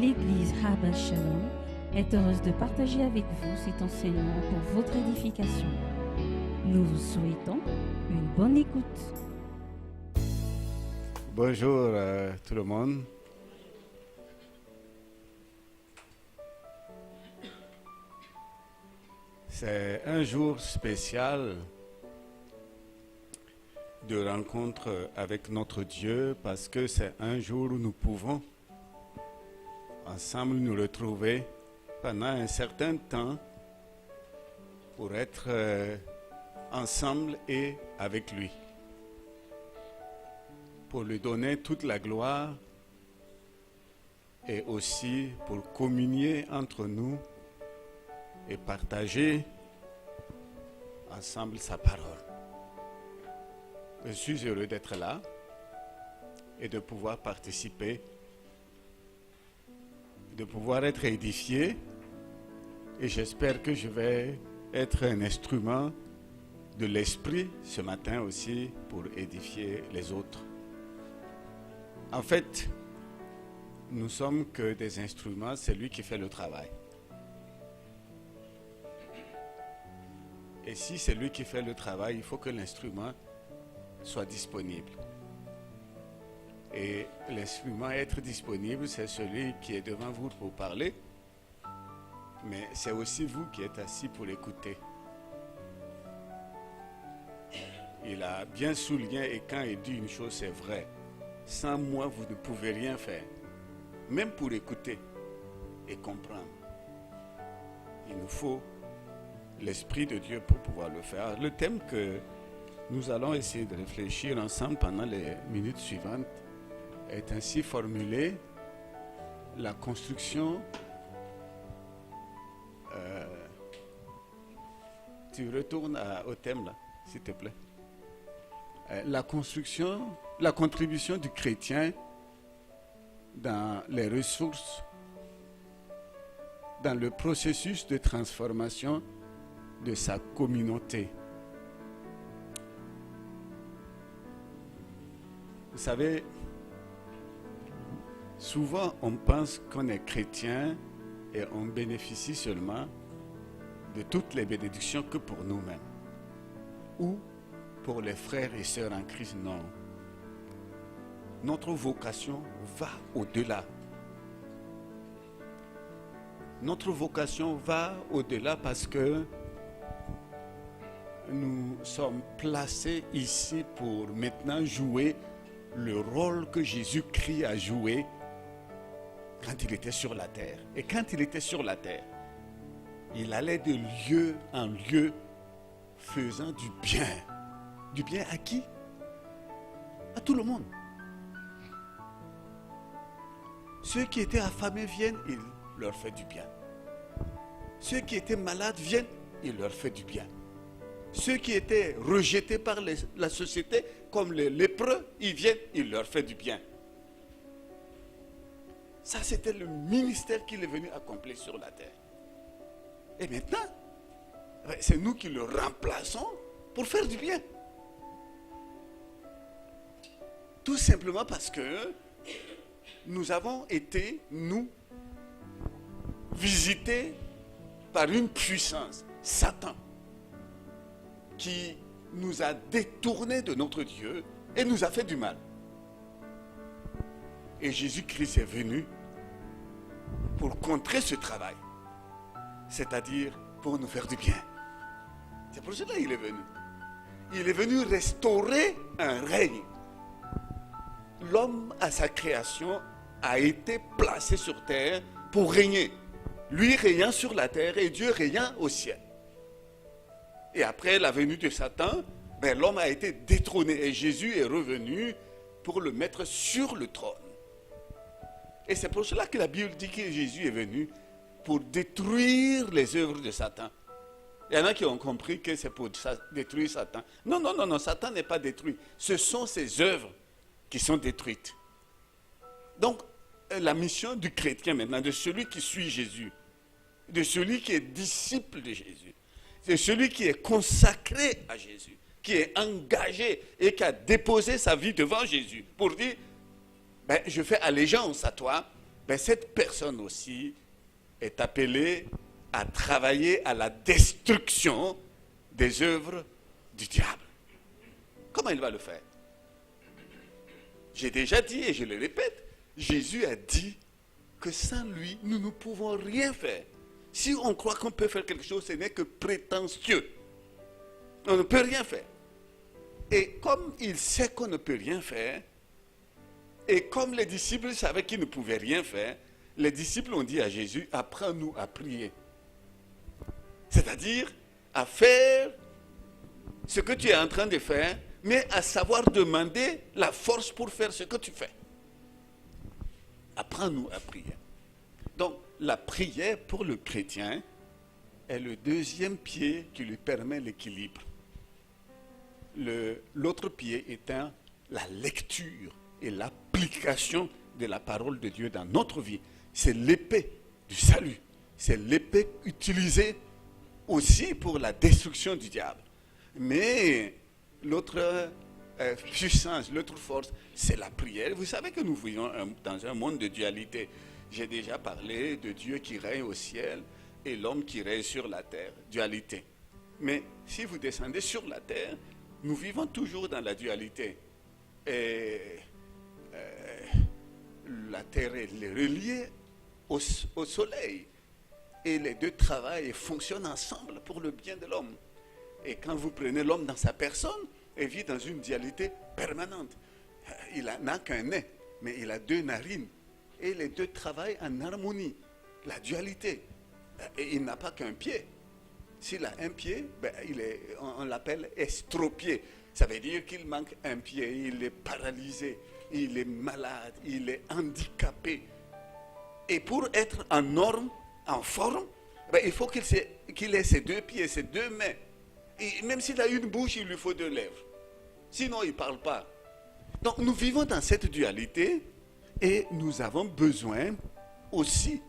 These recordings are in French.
L'Église Habas Shalom est heureuse de partager avec vous cet enseignement pour votre édification. Nous vous souhaitons une bonne écoute. Bonjour à tout le monde. C'est un jour spécial de rencontre avec notre Dieu parce que c'est un jour où nous pouvons ensemble nous retrouver pendant un certain temps pour être ensemble et avec lui, pour lui donner toute la gloire et aussi pour communier entre nous et partager ensemble sa parole. Je suis heureux d'être là et de pouvoir participer, de pouvoir être édifié, et j'espère que je vais être un instrument de l'Esprit ce matin aussi pour édifier les autres. En fait, nous sommes que des instruments, c'est lui qui fait le travail. Et si c'est lui qui fait le travail, il faut que l'instrument soit disponible. Et l'instrument être disponible, c'est celui qui est devant vous pour parler, mais c'est aussi vous qui êtes assis pour l'écouter. Il a bien souligné, et quand il dit une chose, c'est vrai. Sans moi, vous ne pouvez rien faire, même pour écouter et comprendre. Il nous faut l'Esprit de Dieu pour pouvoir le faire. Le thème que nous allons essayer de réfléchir ensemble pendant les minutes suivantes est ainsi formulé: la construction. Tu retournes au thème là, s'il te plaît. La contribution du chrétien dans les ressources, dans le processus de transformation de sa communauté. Vous savez, souvent on pense qu'on est chrétien et on bénéficie seulement de toutes les bénédictions que pour nous-mêmes ou pour les frères et sœurs en Christ. Non. Notre vocation va au-delà. Notre vocation va au-delà parce que nous sommes placés ici pour maintenant jouer le rôle que Jésus-Christ a joué quand il était sur la terre. Et quand il était sur la terre, il allait de lieu en lieu faisant du bien. Du bien à qui? À tout le monde. Ceux qui étaient affamés viennent, il leur fait du bien. Ceux qui étaient malades viennent, il leur fait du bien. Ceux qui étaient rejetés par la société, comme les lépreux, ils viennent, il leur fait du bien. Ça, c'était le ministère qu'il est venu accomplir sur la terre. Et maintenant, c'est nous qui le remplaçons pour faire du bien. Tout simplement parce que nous avons été, nous, visités par une puissance, Satan, qui nous a détournés de notre Dieu et nous a fait du mal. Et Jésus-Christ est venu pour contrer ce travail, c'est-à-dire pour nous faire du bien. C'est pour cela qu'il est venu. Il est venu restaurer un règne. L'homme, à sa création, a été placé sur terre pour régner. Lui régnant sur la terre et Dieu régnant au ciel. Et après la venue de Satan, l'homme a été détrôné et Jésus est revenu pour le mettre sur le trône. Et c'est pour cela que la Bible dit que Jésus est venu pour détruire les œuvres de Satan. Il y en a qui ont compris que c'est pour détruire Satan. Non, Satan n'est pas détruit. Ce sont ses œuvres qui sont détruites. Donc, la mission du chrétien maintenant, de celui qui suit Jésus, de celui qui est disciple de Jésus, de celui qui est consacré à Jésus, qui est engagé et qui a déposé sa vie devant Jésus pour dire, je fais allégeance à toi, ben cette personne aussi est appelée à travailler à la destruction des œuvres du diable. Comment il va le faire? J'ai déjà dit et je le répète, Jésus a dit que sans lui, nous ne pouvons rien faire. Si on croit qu'on peut faire quelque chose, ce n'est que prétentieux. On ne peut rien faire. Et comme il sait qu'on ne peut rien faire, et comme les disciples savaient qu'ils ne pouvaient rien faire, les disciples ont dit à Jésus, apprends-nous à prier. C'est-à-dire à faire ce que tu es en train de faire, mais à savoir demander la force pour faire ce que tu fais. Apprends-nous à prier. Donc, la prière pour le chrétien est le deuxième pied qui lui permet l'équilibre. L'autre pied étant la lecture et l'application de la parole de Dieu dans notre vie. C'est l'épée du salut. C'est l'épée utilisée aussi pour la destruction du diable. Mais l'autre puissance, l'autre force, c'est la prière. Vous savez que nous vivons dans un monde de dualité. J'ai déjà parlé de Dieu qui règne au ciel et l'homme qui règne sur la terre. Dualité. Mais si vous descendez sur la terre, nous vivons toujours dans la dualité. Et la terre est reliée au soleil. Et les deux travaillent et fonctionnent ensemble pour le bien de l'homme. Et quand vous prenez l'homme dans sa personne, il vit dans une dualité permanente. Il n'a qu'un nez, mais il a deux narines. Et les deux travaillent en harmonie. La dualité. Et il n'a pas qu'un pied. S'il a un pied, ben, on l'appelle estropié. Ça veut dire qu'il manque un pied, il est paralysé, il est malade, il est handicapé. Et pour être en norme, en forme, ben, il faut qu'il ait ses deux pieds, ses deux mains. Et même s'il a une bouche, il lui faut deux lèvres. Sinon, il ne parle pas. Donc nous vivons dans cette dualité et nous avons besoin aussi,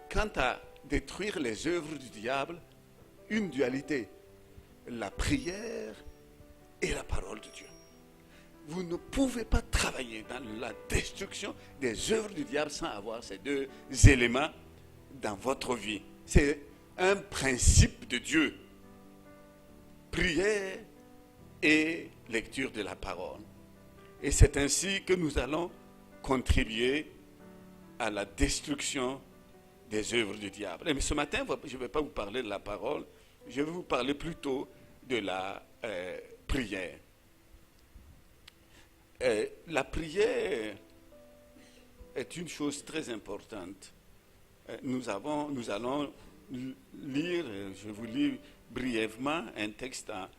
quant à détruire les œuvres du diable, une dualité, la prière et la parole de Dieu. Vous ne pouvez pas travailler dans la destruction des œuvres du diable sans avoir ces deux éléments dans votre vie. C'est un principe de Dieu. Prière et lecture de la parole. Et c'est ainsi que nous allons contribuer à la destruction des œuvres du diable. Mais ce matin, je ne vais pas vous parler de la parole, je vais vous parler plutôt de la prière. La prière est une chose très importante. Nous allons lire, je vous lis brièvement un texte à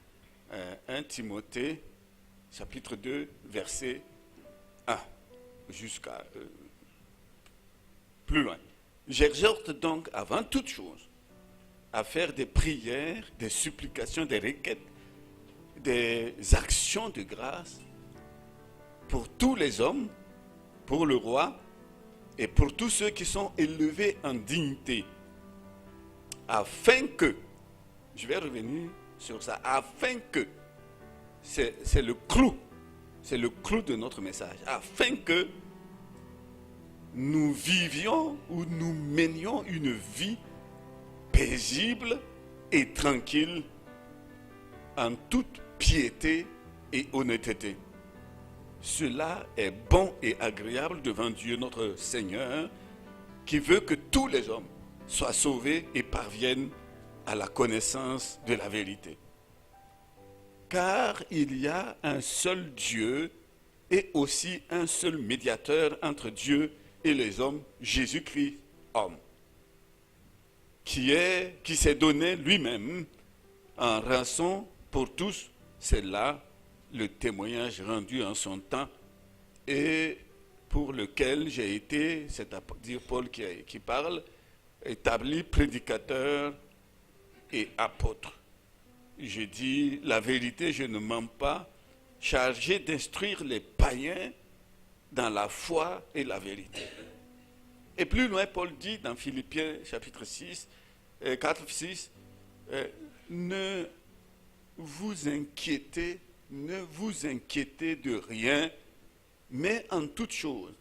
1 Timothée, chapitre 2, verset 1, jusqu'à plus loin. J'exhorte donc avant toute chose à faire des prières, des supplications, des requêtes, des actions de grâce pour tous les hommes, pour le roi et pour tous ceux qui sont élevés en dignité, afin que, je vais revenir sur ça, afin que, c'est le clou de notre message, afin que nous vivions ou nous menions une vie paisible et tranquille en toute piété et honnêteté. Cela est bon et agréable devant Dieu notre Seigneur, qui veut que tous les hommes soient sauvés et parviennent à la connaissance de la vérité. Car il y a un seul Dieu et aussi un seul médiateur entre Dieu et les hommes, Jésus-Christ, homme, qui s'est donné lui-même en rançon pour tous. C'est là le témoignage rendu en son temps et pour lequel j'ai été, c'est à dire Paul qui parle, établi prédicateur et apôtre. Je dis la vérité, je ne mens pas, chargé d'instruire les païens dans la foi et la vérité. Et plus loin, Paul dit dans Philippiens chapitre 6, 4-6, ne vous inquiétez de rien, mais en toute chose,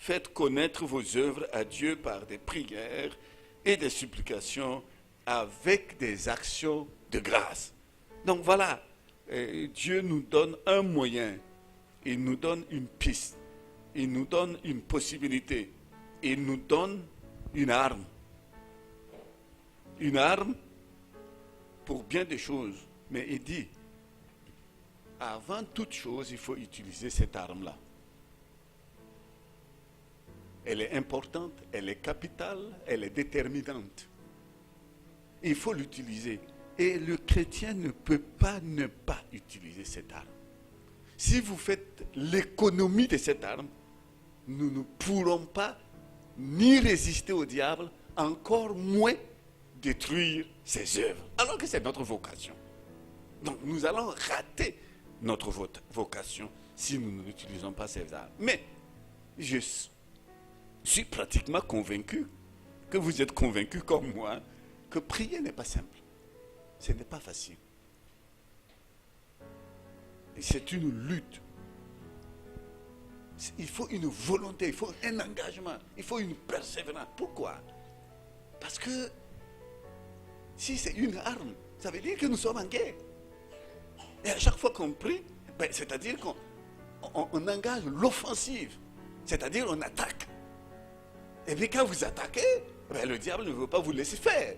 faites connaître vos œuvres à Dieu par des prières et des supplications avec des actions de grâce. Donc voilà, Dieu nous donne un moyen, il nous donne une piste, il nous donne une possibilité, il nous donne une arme. Une arme pour bien des choses. Mais il dit, avant toute chose, il faut utiliser cette arme-là. Elle est importante, elle est capitale, elle est déterminante. Il faut l'utiliser. Et le chrétien ne peut pas ne pas utiliser cette arme. Si vous faites l'économie de cette arme, nous ne pourrons pas ni résister au diable, encore moins détruire ses œuvres, alors que c'est notre vocation. Donc nous allons rater notre vocation si nous n'utilisons pas ces armes. Mais je suis pratiquement convaincu que vous êtes convaincus comme moi que prier n'est pas simple. Ce n'est pas facile. Et c'est une lutte. Il faut une volonté, il faut un engagement, il faut une persévérance. Pourquoi? Parce que si c'est une arme, ça veut dire que nous sommes en guerre. Et à chaque fois qu'on prie, c'est-à-dire qu'on engage l'offensive. C'est-à-dire on attaque. Et puis quand vous attaquez, le diable ne veut pas vous laisser faire.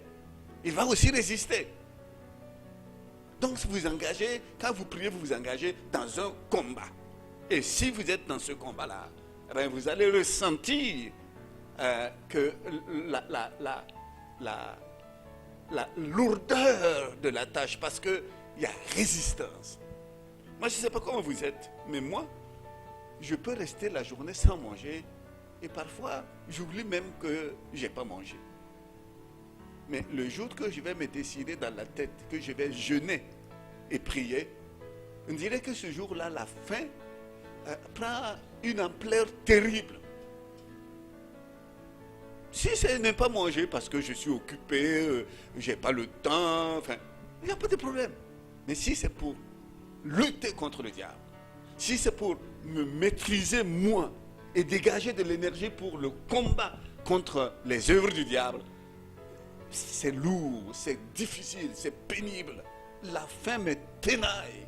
Il va aussi résister. Donc si vous engagez, quand vous priez, vous vous engagez dans un combat. Et si vous êtes dans ce combat-là, vous allez ressentir que la lourdeur de la tâche, parce qu'il y a résistance. Moi, je ne sais pas comment vous êtes, mais moi, je peux rester la journée sans manger, et parfois, j'oublie même que je n'ai pas mangé. Mais le jour que je vais me décider dans la tête, que je vais jeûner et prier, on dirait que ce jour-là, la faim prend une ampleur terrible. Si ce n'est pas manger parce que je suis occupé, je n'ai pas le temps, enfin, il n'y a pas de problème. Mais si c'est pour lutter contre le diable, si c'est pour me maîtriser moi et dégager de l'énergie pour le combat contre les œuvres du diable, c'est lourd, c'est difficile, c'est pénible. La faim me tenaille.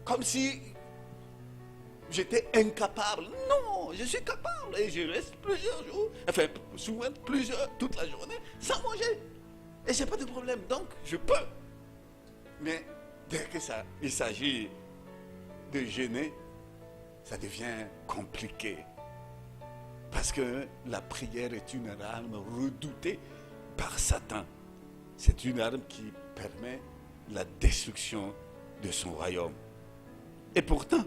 Comme si j'étais incapable. Non, je suis capable et je reste plusieurs jours, enfin souvent toute la journée, sans manger. Et je n'ai pas de problème, donc je peux. Mais dès que il s'agit de jeûner, ça devient compliqué. Parce que la prière est une arme redoutée par Satan. C'est une arme qui permet la destruction de son royaume. Et pourtant,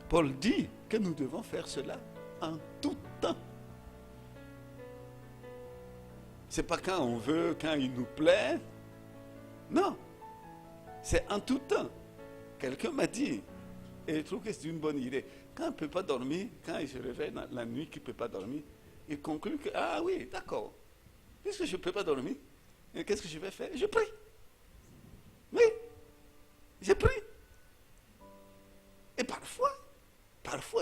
Paul dit que nous devons faire cela en tout temps. Ce n'est pas quand on veut, quand il nous plaît. Non, c'est en tout temps. Quelqu'un m'a dit, et je trouve que c'est une bonne idée, quand il ne peut pas dormir, quand il se réveille la nuit qu'il ne peut pas dormir, il conclut que, ah oui, d'accord, puisque je ne peux pas dormir, qu'est-ce que je vais faire? Je prie. Oui, je prie. Et parfois,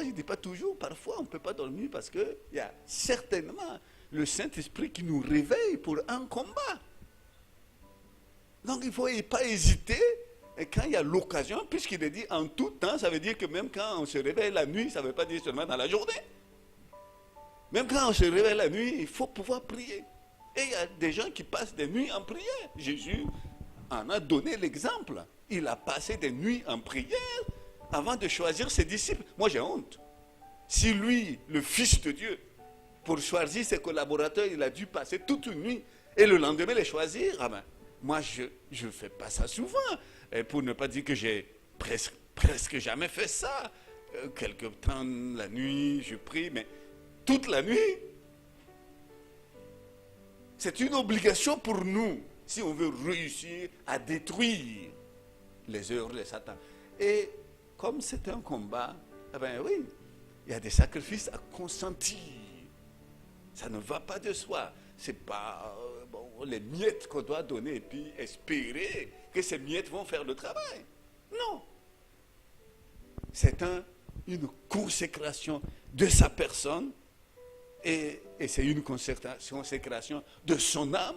je ne dis pas toujours, parfois on ne peut pas dormir parce qu'il y a certainement le Saint-Esprit qui nous réveille pour un combat. Donc il ne faut pas hésiter, et quand il y a l'occasion, puisqu'il est dit en tout temps, ça veut dire que même quand on se réveille la nuit, ça ne veut pas dire seulement dans la journée. Même quand on se réveille la nuit, il faut pouvoir prier. Et il y a des gens qui passent des nuits en prière. Jésus en a donné l'exemple. Il a passé des nuits en prière avant de choisir ses disciples. Moi, j'ai honte. Si lui, le Fils de Dieu, pour choisir ses collaborateurs, il a dû passer toute une nuit et le lendemain les choisir, moi, je ne fais pas ça souvent. Et pour ne pas dire que j'ai presque jamais fait ça. Quelque temps la nuit, je prie, mais toute la nuit, c'est une obligation pour nous si on veut réussir à détruire les œuvres de Satan. Et comme c'est un combat, oui, il y a des sacrifices à consentir. Ça ne va pas de soi. Ce n'est pas les miettes qu'on doit donner et puis espérer que ces miettes vont faire le travail. Non. C'est une consécration de sa personne Et c'est une consécration de son âme,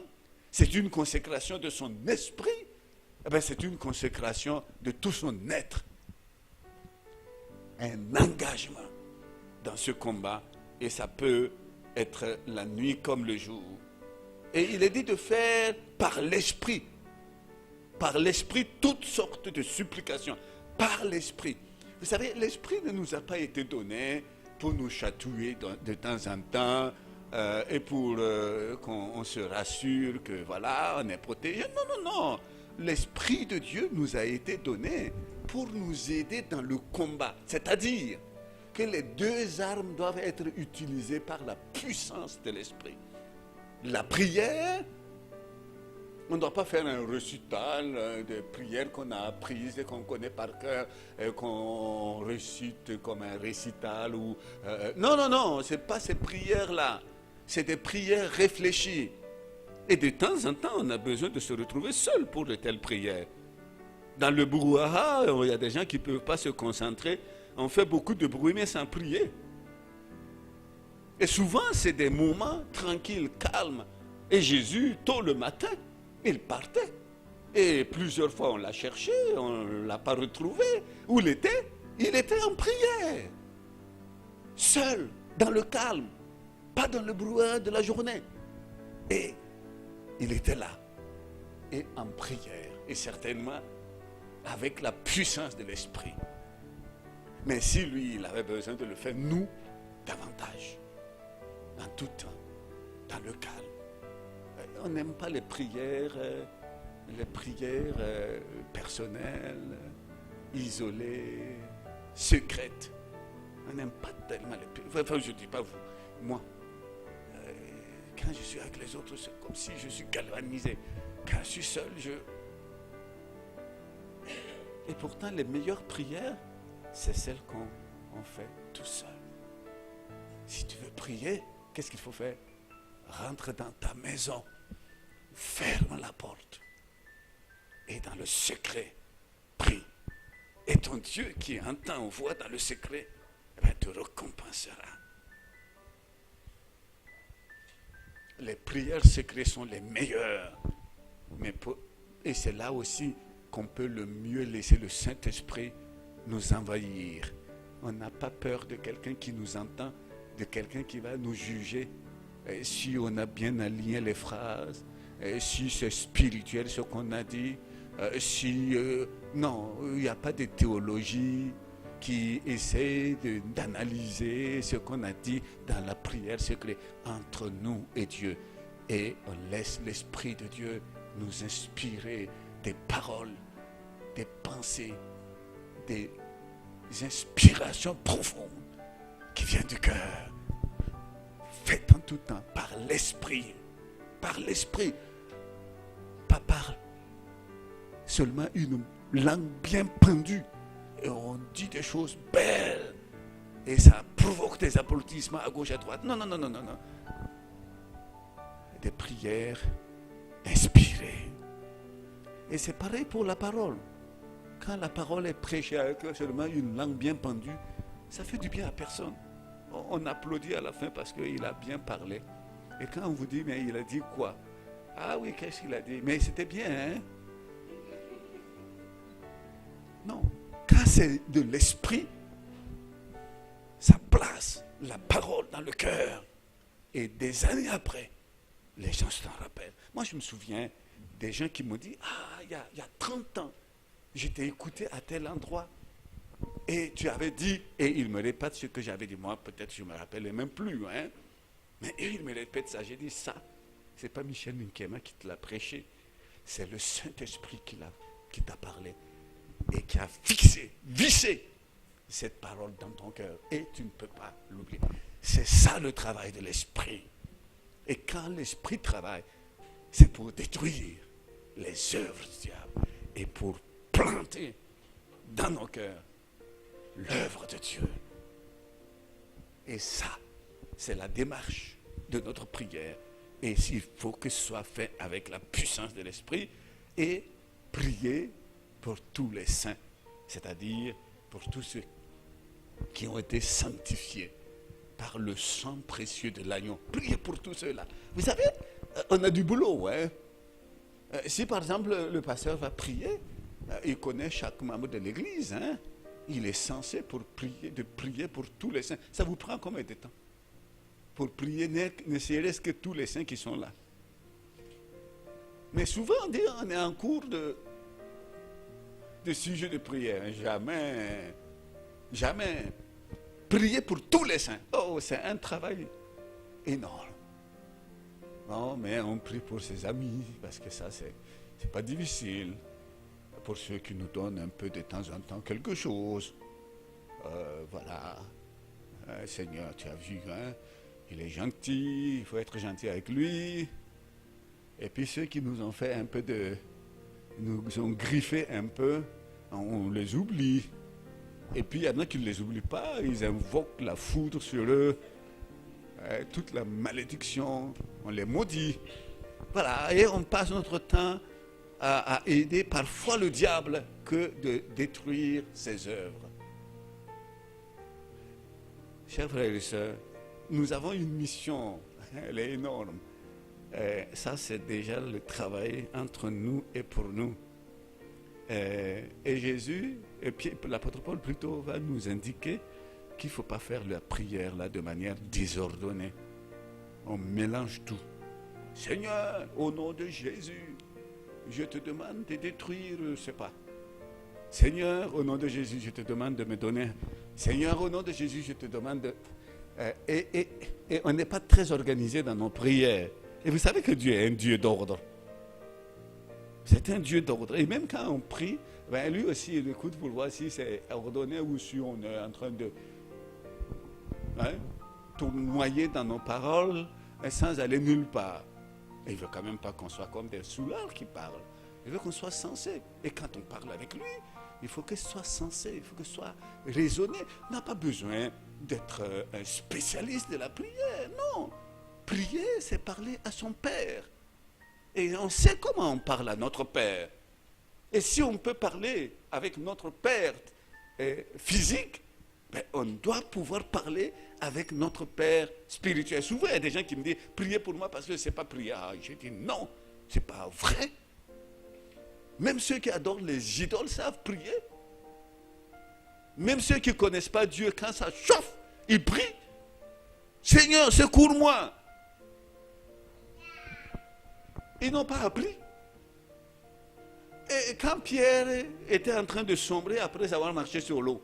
c'est une consécration de son esprit, c'est une consécration de tout son être. Un engagement dans ce combat, et ça peut être la nuit comme le jour. Et il est dit de faire par l'esprit toutes sortes de supplications, par l'esprit. Vous savez, l'esprit ne nous a pas été donné pour nous chatouiller de temps en temps et pour qu'on se rassure que voilà, on est protégé. Non, non, non. L'esprit de Dieu nous a été donné pour nous aider dans le combat. C'est-à-dire que les deux armes doivent être utilisées par la puissance de l'esprit. La prière, on ne doit pas faire un récital de prières qu'on a apprises et qu'on connaît par cœur, qu'on récite comme un récital. Non, non, non, ce n'est pas ces prières-là. C'est des prières réfléchies. Et de temps en temps, on a besoin de se retrouver seul pour de telles prières. Dans le brouhaha, il y a des gens qui ne peuvent pas se concentrer. On fait beaucoup de bruit, mais sans prier. Et souvent, c'est des moments tranquilles, calmes. Et Jésus, tôt le matin, il partait. Et plusieurs fois, on l'a cherché, on ne l'a pas retrouvé. Où il était? Il était en prière. Seul, dans le calme. Pas dans le brouhaha de la journée. Et il était là. Et en prière. Et certainement, avec la puissance de l'esprit. Mais si lui, il avait besoin de le faire, nous, davantage. En tout temps, dans le calme. On n'aime pas les prières personnelles, isolées, secrètes. On n'aime pas tellement les prières. Enfin, je ne dis pas vous, moi. Quand je suis avec les autres, c'est comme si je suis galvanisé. Quand je suis seul, Et pourtant, les meilleures prières, c'est celles qu'on fait tout seul. Si tu veux prier, qu'est-ce qu'il faut faire? Rentre dans ta maison, ferme la porte et dans le secret, prie. Et ton Dieu qui entend, voit dans le secret, te récompensera. Les prières secrètes sont les meilleures. Et c'est là aussi qu'on peut le mieux laisser le Saint-Esprit nous envahir. On n'a pas peur de quelqu'un qui nous entend, de quelqu'un qui va nous juger si on a bien aligné les phrases, si c'est spirituel ce qu'on a dit, non, il n'y a pas de théologie qui essaie d'analyser ce qu'on a dit dans la prière secrète entre nous et Dieu. Et on laisse l'Esprit de Dieu nous inspirer des paroles, des pensées, des inspirations profondes qui viennent du cœur. Faites en tout temps par l'Esprit. Par l'Esprit. Pas par seulement une langue bien pendue. Et on dit des choses belles. Et ça provoque des applaudissements à gauche, à droite. Non, non, non, non, non, non. Des prières inspirées. Et c'est pareil pour la parole. Quand la parole est prêchée avec seulement une langue bien pendue, ça fait du bien à personne. On applaudit à la fin parce qu'il a bien parlé. Et quand on vous dit, mais il a dit quoi? Ah oui, qu'est-ce qu'il a dit? Mais c'était bien, hein? Non. Quand c'est de l'esprit, ça place la parole dans le cœur. Et des années après, les gens s'en rappellent. Moi, je me souviens des gens qui m'ont dit, ah, il y a 30 ans, je t'ai écouté à tel endroit. Et tu avais dit, et il me répète ce que j'avais dit. Moi, peut-être je ne me rappelais même plus. Hein? Mais il me répète ça. J'ai dit ça. Ce n'est pas Michel Nkema qui te l'a prêché. C'est le Saint-Esprit qui t'a parlé. Et qui a vissé cette parole dans ton cœur. Et tu ne peux pas l'oublier. C'est ça le travail de l'Esprit. Et quand l'Esprit travaille, c'est pour détruire les œuvres du diable. Et pour planter dans nos cœurs l'œuvre de Dieu. Et ça, c'est la démarche de notre prière. Et il faut que ce soit fait avec la puissance de l'Esprit et prier pour tous les saints, c'est-à-dire pour tous ceux qui ont été sanctifiés par le sang précieux de l'agneau. Priez pour tous ceux-là. Vous savez, on a du boulot. Hein? Si par exemple le pasteur va prier, il connaît chaque membre de l'église. Hein? Il est censé de prier pour tous les saints. Ça vous prend combien de temps? Pour prier, ne serait-ce que tous les saints qui sont là. Mais souvent, on est en cours de sujet de prière. Jamais. Prier pour tous les saints. Oh, c'est un travail énorme. Non, mais on prie pour ses amis, parce que ça, c'est pas difficile. Pour ceux qui nous donnent un peu de temps en temps quelque chose. Voilà. Seigneur, tu as vu, hein? Il est gentil, il faut être gentil avec lui. Et puis ceux qui nous ont fait un peu nous ont griffé un peu, on les oublie. Et puis il y en a qui ne les oublient pas, ils invoquent la foudre sur eux, toute la malédiction, on les maudit. Voilà, et on passe notre temps à aider parfois le diable que de détruire ses œuvres. Chers frères et sœurs, nous avons une mission, elle est énorme. Ça, c'est déjà le travail entre nous et pour nous. Et Jésus, et puis l'apôtre Paul plutôt, va nous indiquer qu'il ne faut pas faire la prière là de manière désordonnée. On mélange tout. Seigneur, au nom de Jésus, je te demande de détruire, je ne sais pas. Seigneur, au nom de Jésus, je te demande de me donner. Seigneur, au nom de Jésus, je te demande de... Et on n'est pas très organisé dans nos prières. Et vous savez que Dieu est un Dieu d'ordre. C'est un Dieu d'ordre. Et même quand on prie, ben lui aussi, il écoute pour voir si c'est ordonné ou si on est en train de tournoyer dans nos paroles sans aller nulle part. Et il ne veut quand même pas qu'on soit comme des soulards qui parlent. Il veut qu'on soit sensé. Et quand on parle avec lui, il faut que ce soit sensé, il faut que ce soit raisonné. On n'a pas besoin d'être un spécialiste de la prière, non. Prier, c'est parler à son Père. Et on sait comment on parle à notre Père. Et si on peut parler avec notre Père physique, ben on doit pouvoir parler avec notre Père spirituel. Souvent, il y a des gens qui me disent, priez pour moi parce que ce n'est pas prier. Ah, je dis, non, ce n'est pas vrai. Même ceux qui adorent les idoles savent prier. Même ceux qui ne connaissent pas Dieu, quand ça chauffe, ils prient. Seigneur, secours-moi. Ils n'ont pas appris. Et quand Pierre était en train de sombrer après avoir marché sur l'eau,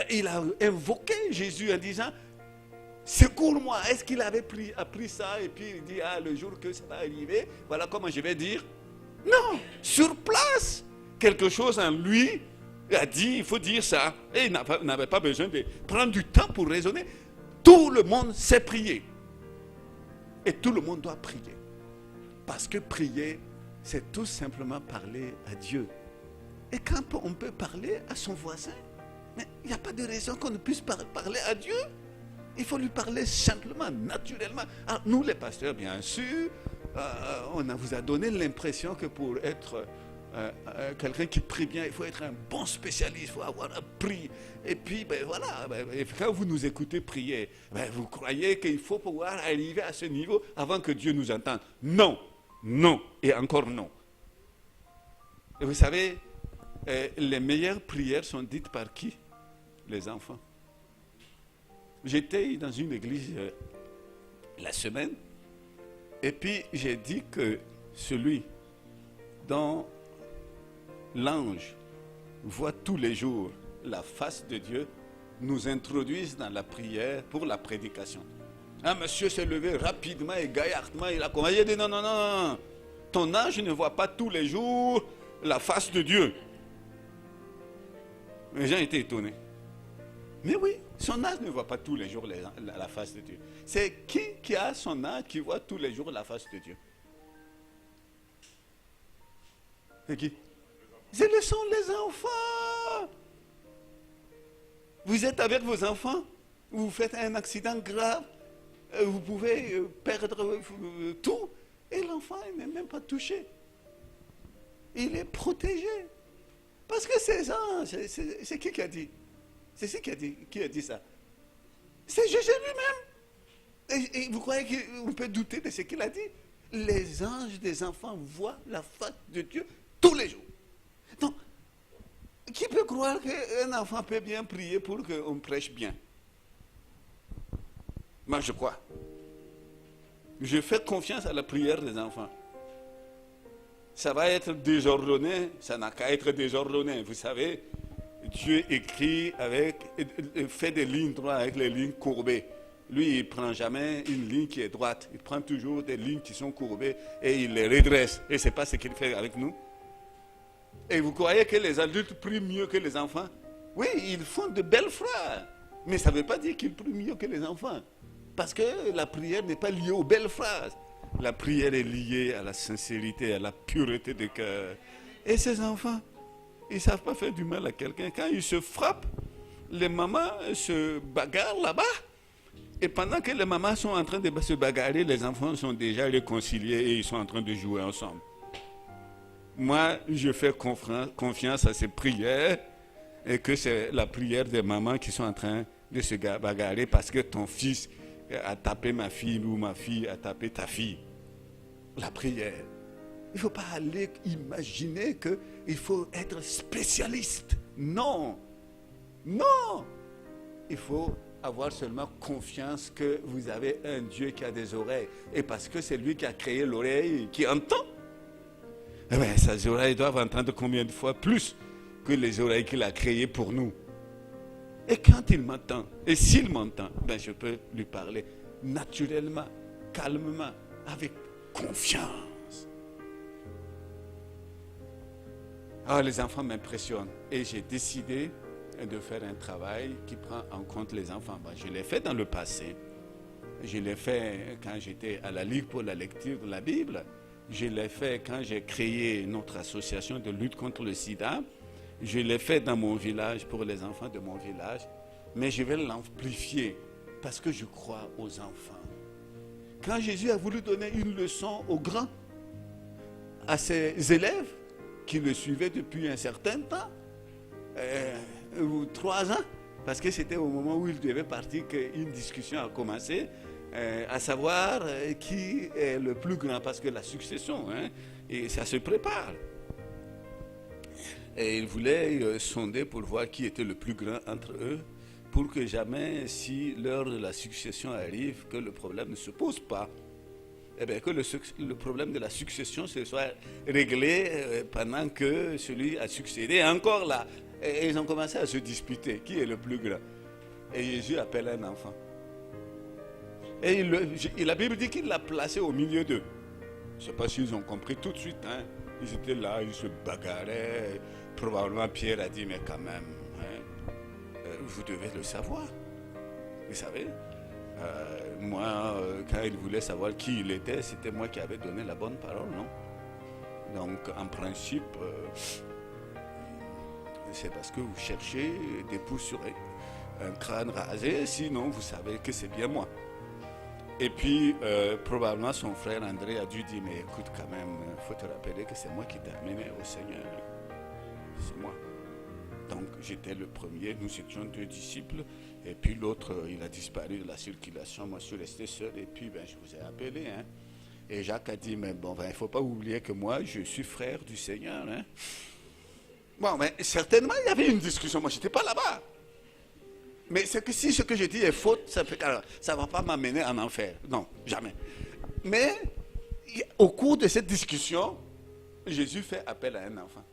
il a invoqué Jésus en disant, secours-moi. Est-ce qu'il avait appris ça et puis il dit, ah, le jour que ça va arriver, voilà comment je vais dire. Non, sur place, quelque chose en lui a dit, il faut dire ça. Et il n'avait pas besoin de prendre du temps pour raisonner. Tout le monde sait prier. Et tout le monde doit prier. Parce que prier, c'est tout simplement parler à Dieu. Et quand on peut parler à son voisin, mais il n'y a pas de raison qu'on ne puisse parler à Dieu. Il faut lui parler simplement, naturellement. Alors, nous, les pasteurs, bien sûr, on vous a donné l'impression que pour être quelqu'un qui prie bien, il faut être un bon spécialiste, il faut avoir appris. Et puis, ben voilà, quand vous nous écoutez prier, ben, vous croyez qu'il faut pouvoir arriver à ce niveau avant que Dieu nous entende. Non, non, et encore non. Et vous savez, les meilleures prières sont dites par qui? Les enfants. J'étais dans une église la semaine, et puis j'ai dit que celui dont l'ange voit tous les jours la face de Dieu nous introduise dans la prière pour la prédication. Un monsieur s'est levé rapidement et gaillardement, il a commencé à dire non, non, non, ton ange ne voit pas tous les jours la face de Dieu. Les gens étaient étonnés. Mais oui, son âge ne voit pas tous les jours la face de Dieu. C'est qui a son âge qui voit tous les jours la face de Dieu? C'est qui? Ce sont les enfants. Vous êtes avec vos enfants, vous faites un accident grave, vous pouvez perdre tout, et l'enfant n'est même pas touché. Il est protégé. Parce que c'est ça, c'est qui a dit? C'est qui a dit ça? C'est Jésus lui-même. Et vous croyez qu'on peut douter de ce qu'il a dit? Les anges des enfants voient la face de Dieu tous les jours. Donc, qui peut croire qu'un enfant peut bien prier pour qu'on prêche bien? Moi, je crois. Je fais confiance à la prière des enfants. Ça va être désordonné, ça n'a qu'à être désordonné. Vous savez, Dieu écrit fait des lignes droites avec les lignes courbées. Lui, il ne prend jamais une ligne qui est droite. Il prend toujours des lignes qui sont courbées et il les redresse. Et ce n'est pas ce qu'il fait avec nous. Et vous croyez que les adultes prient mieux que les enfants? Oui, ils font de belles phrases. Mais ça ne veut pas dire qu'ils prient mieux que les enfants. Parce que la prière n'est pas liée aux belles phrases. La prière est liée à la sincérité, à la pureté de cœur. Et ces enfants, ils ne savent pas faire du mal à quelqu'un. Quand ils se frappent, les mamans se bagarrent là-bas. Et pendant que les mamans sont en train de se bagarrer, les enfants sont déjà réconciliés et ils sont en train de jouer ensemble. Moi, je fais confiance à ces prières et que c'est la prière des mamans qui sont en train de se bagarrer parce que ton fils a tapé ma fille ou ma fille a tapé ta fille. La prière. Il ne faut pas aller imaginer qu'il faut être spécialiste. Non. Non. Il faut avoir seulement confiance que vous avez un Dieu qui a des oreilles. Et parce que c'est lui qui a créé l'oreille qui entend. Eh bien, ces oreilles doivent entendre combien de fois plus que les oreilles qu'il a créées pour nous. Et quand il m'entend, et s'il m'entend, ben je peux lui parler naturellement, calmement, avec confiance. Ah, les enfants m'impressionnent. Et j'ai décidé de faire un travail qui prend en compte les enfants. Ben, je l'ai fait dans le passé. Je l'ai fait quand j'étais à la Ligue pour la lecture de la Bible. Je l'ai fait quand j'ai créé notre association de lutte contre le sida. Je l'ai fait dans mon village pour les enfants de mon village. Mais je vais l'amplifier parce que je crois aux enfants. Quand Jésus a voulu donner une leçon aux grands, à ses élèves qui le suivaient depuis un certain temps, 3 ans, parce que c'était au moment où il devait partir qu'une discussion a commencé, à savoir qui est le plus grand, parce que la succession, et ça se prépare. Et il voulait sonder pour voir qui était le plus grand entre eux, pour que jamais, si l'heure de la succession arrive, que le problème ne se pose pas. Eh bien, que le problème de la succession se soit réglé pendant que celui a succédé encore là. Et ils ont commencé à se disputer, qui est le plus grand. Et Jésus appelle un enfant. Et la Bible dit qu'il l'a placé au milieu d'eux. Je ne sais pas s'ils ont compris tout de suite. Ils étaient là, ils se bagarraient. Probablement Pierre a dit, mais quand même, vous devez le savoir. Vous savez, moi, quand il voulait savoir qui il était, c'était moi qui avais donné la bonne parole, non? Donc, en principe, c'est parce que vous cherchez des pouces sur un crâne rasé, sinon vous savez que c'est bien moi. Et puis, probablement son frère André a dû dire, mais écoute quand même, il faut te rappeler que c'est moi qui t'ai amené au Seigneur. C'est moi. Donc j'étais le premier, nous étions 2 disciples, et puis l'autre, il a disparu de la circulation, moi je suis resté seul, et puis je vous ai appelé. Et Jacques a dit, mais bon, il ne faut pas oublier que moi, je suis frère du Seigneur. Bon, mais certainement, il y avait une discussion, moi je n'étais pas là-bas. Mais c'est que si ce que je dis est faute, ça ne va pas m'amener en enfer. Non, jamais. Mais au cours de cette discussion, Jésus fait appel à un enfant.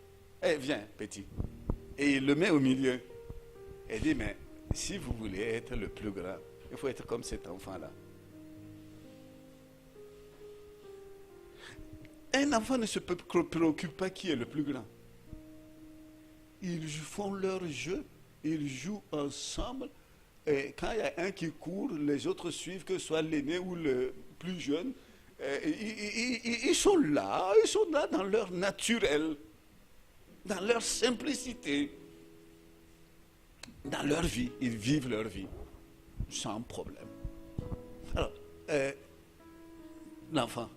Eh, viens, petit. Et il le met au milieu. Et dit, mais si vous voulez être le plus grand, il faut être comme cet enfant-là. Un enfant ne se préoccupe pas qui est le plus grand. Ils font leur jeu, ils jouent ensemble. Et quand il y a un qui court, les autres suivent, que ce soit l'aîné ou le plus jeune. Ils sont là dans leur naturel, dans leur simplicité, dans leur vie. Ils vivent leur vie sans problème. Alors, l'enfant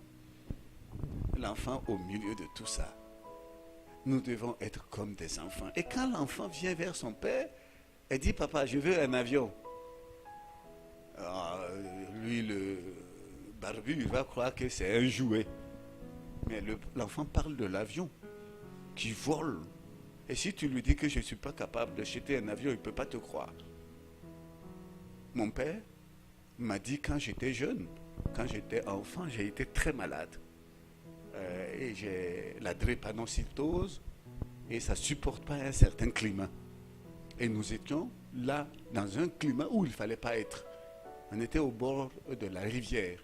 au milieu de tout ça, nous devons être comme des enfants. Et quand l'enfant vient vers son père, elle dit, papa, je veux un avion. lui, le barbu, il va croire que c'est un jouet. Mais l'enfant parle de l'avion qui vole. Et si tu lui dis que je ne suis pas capable de jeter un avion, il ne peut pas te croire. Mon père m'a dit quand j'étais jeune, quand j'étais enfant, j'ai été très malade. Et j'ai la drépanocytose et ça ne supporte pas un certain climat. Et nous étions là, dans un climat où il ne fallait pas être. On était au bord de la rivière.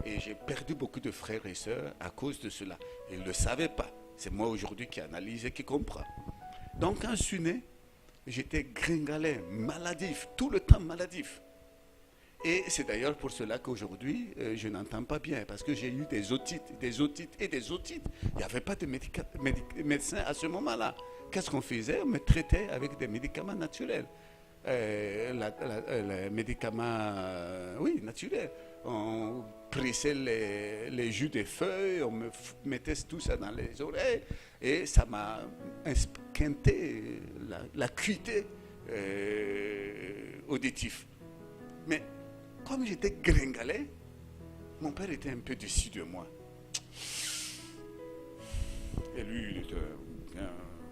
Et j'ai perdu beaucoup de frères et sœurs à cause de cela. Et ils ne le savaient pas. C'est moi aujourd'hui qui analyse et qui comprend. Donc quand je suis né, j'étais gringalet, maladif, tout le temps maladif. Et c'est d'ailleurs pour cela qu'aujourd'hui, je n'entends pas bien, parce que j'ai eu des otites. Il n'y avait pas de médecin à ce moment-là. Qu'est-ce qu'on faisait? On me traitait avec des médicaments naturels. Les médicaments, naturels. On pressait les jus des feuilles, on me mettait tout ça dans les oreilles, et ça m'a esquinté l'acuité auditive. Mais comme j'étais gringalet, mon père était un peu déçu de moi. Et lui, il était bien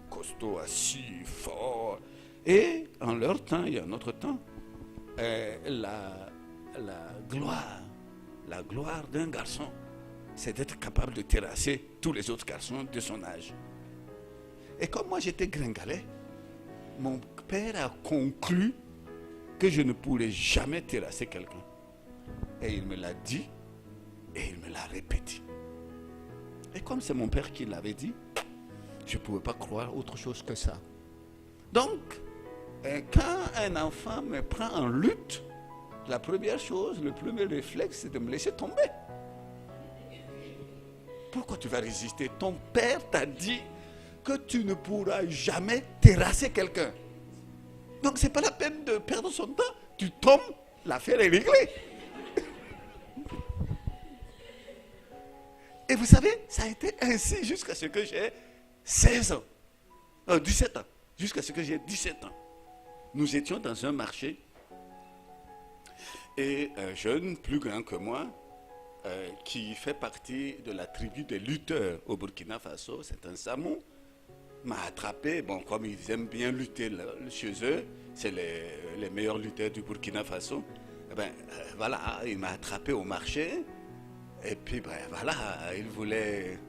costaud, assis, fort. Et en leur temps et en notre temps, la gloire d'un garçon, c'est d'être capable de terrasser tous les autres garçons de son âge. Et comme moi j'étais gringalet, mon père a conclu que je ne pourrais jamais terrasser quelqu'un. Et il me l'a dit et il me l'a répété. Et comme c'est mon père qui l'avait dit, je ne pouvais pas croire autre chose que ça. Donc, quand un enfant me prend en lutte, la première chose, le premier réflexe, c'est de me laisser tomber. Pourquoi tu vas résister? Ton père t'a dit que tu ne pourras jamais terrasser quelqu'un. Donc, ce n'est pas la peine de perdre son temps. Tu tombes, l'affaire est réglée. Et vous savez, ça a été ainsi jusqu'à ce que j'ai 17 ans. Jusqu'à ce que j'ai 17 ans. Nous étions dans un marché et un jeune, plus grand que moi, qui fait partie de la tribu des lutteurs au Burkina Faso, c'est un Samou, m'a attrapé. Bon, comme ils aiment bien lutter chez eux, c'est les meilleurs lutteurs du Burkina Faso. Il m'a attrapé au marché. Et puis, il voulait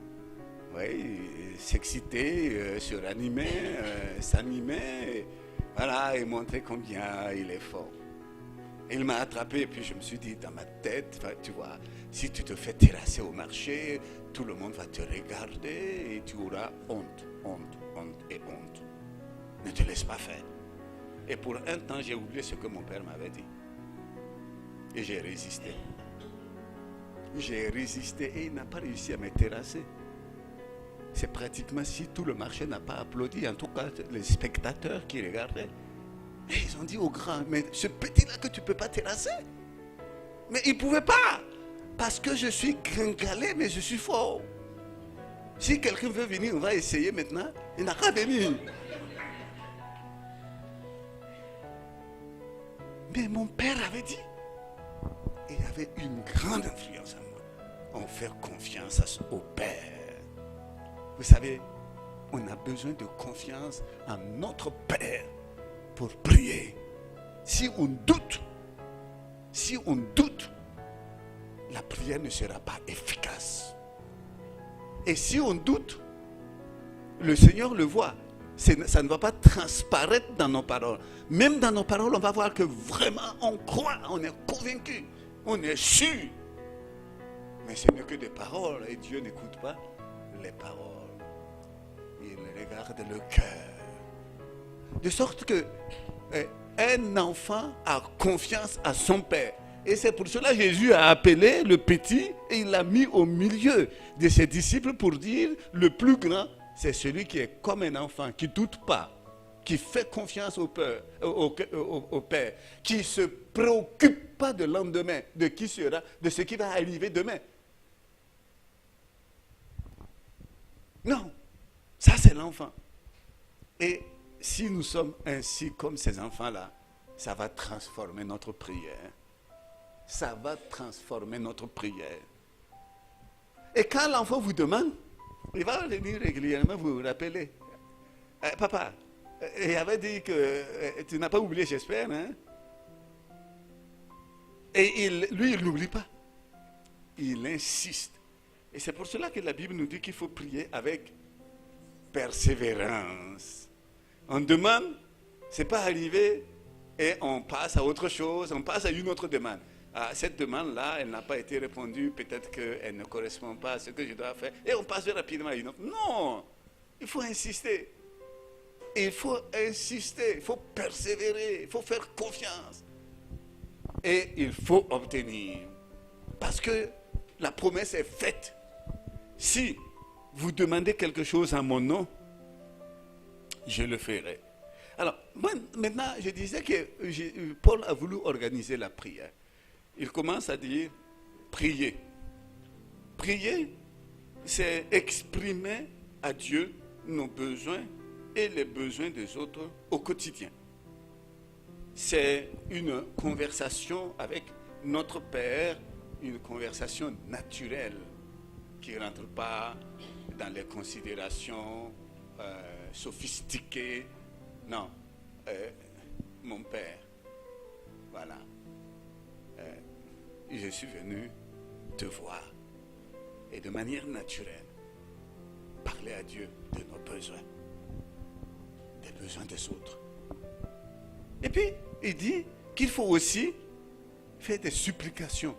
s'exciter, se ranimer, s'animer, et montrer combien il est fort. Et il m'a attrapé, et puis je me suis dit dans ma tête, tu vois, si tu te fais terrasser au marché, tout le monde va te regarder et tu auras honte. Ne te laisse pas faire. Et pour un temps, j'ai oublié ce que mon père m'avait dit. Et j'ai résisté. Et il n'a pas réussi à me terrasser. C'est pratiquement si tout le marché n'a pas applaudi, en tout cas les spectateurs qui regardaient. Et ils ont dit au grand, mais ce petit-là que tu ne peux pas terrasser. Mais il ne pouvait pas. Parce que je suis gringalet, mais je suis fort. Si quelqu'un veut venir, on va essayer maintenant. Il n'a qu'à venir. Mais mon père avait dit, il avait une grande influence en moi. On fait confiance au Père. Vous savez, on a besoin de confiance en notre Père pour prier. Si on doute, la prière ne sera pas efficace. Et si on doute, le Seigneur le voit. Ça ne va pas transparaître dans nos paroles. Même dans nos paroles, on va voir que vraiment on croit, on est convaincu, on est sûr. Mais ce n'est que des paroles et Dieu n'écoute pas les paroles. Il regarde le cœur. De sorte que un enfant a confiance à son père. Et c'est pour cela que Jésus a appelé le petit et il l'a mis au milieu de ses disciples pour dire le plus grand, c'est celui qui est comme un enfant, qui ne doute pas, qui fait confiance au Père, qui ne se préoccupe pas de lendemain, de qui sera, de ce qui va arriver demain. Non, ça c'est l'enfant. Et si nous sommes ainsi comme ces enfants-là, ça va transformer notre prière. ça va transformer notre prière. Et quand l'enfant vous demande, il va venir régulièrement vous rappeler. Papa, il avait dit que tu n'as pas oublié, j'espère. Hein? Et lui, il n'oublie pas. Il insiste. Et c'est pour cela que la Bible nous dit qu'il faut prier avec persévérance. On demande, ce n'est pas arrivé et on passe à autre chose, on passe à une autre demande. Cette demande-là, elle n'a pas été répondue, peut-être qu'elle ne correspond pas à ce que je dois faire, et on passe rapidement à une autre. Non, il faut insister. Il faut insister, il faut persévérer, il faut faire confiance. Et il faut obtenir. Parce que la promesse est faite. Si vous demandez quelque chose en mon nom, je le ferai. Alors, maintenant, je disais que Paul a voulu organiser la prière. Il commence à dire prier. Prier, c'est exprimer à Dieu nos besoins et les besoins des autres au quotidien. C'est une conversation avec notre Père, une conversation naturelle qui ne rentre pas dans les considérations sophistiquées. Non, mon Père, voilà. Je suis venu te voir et de manière naturelle parler à Dieu de nos besoins, des besoins des autres. Et puis, il dit qu'il faut aussi faire des supplications.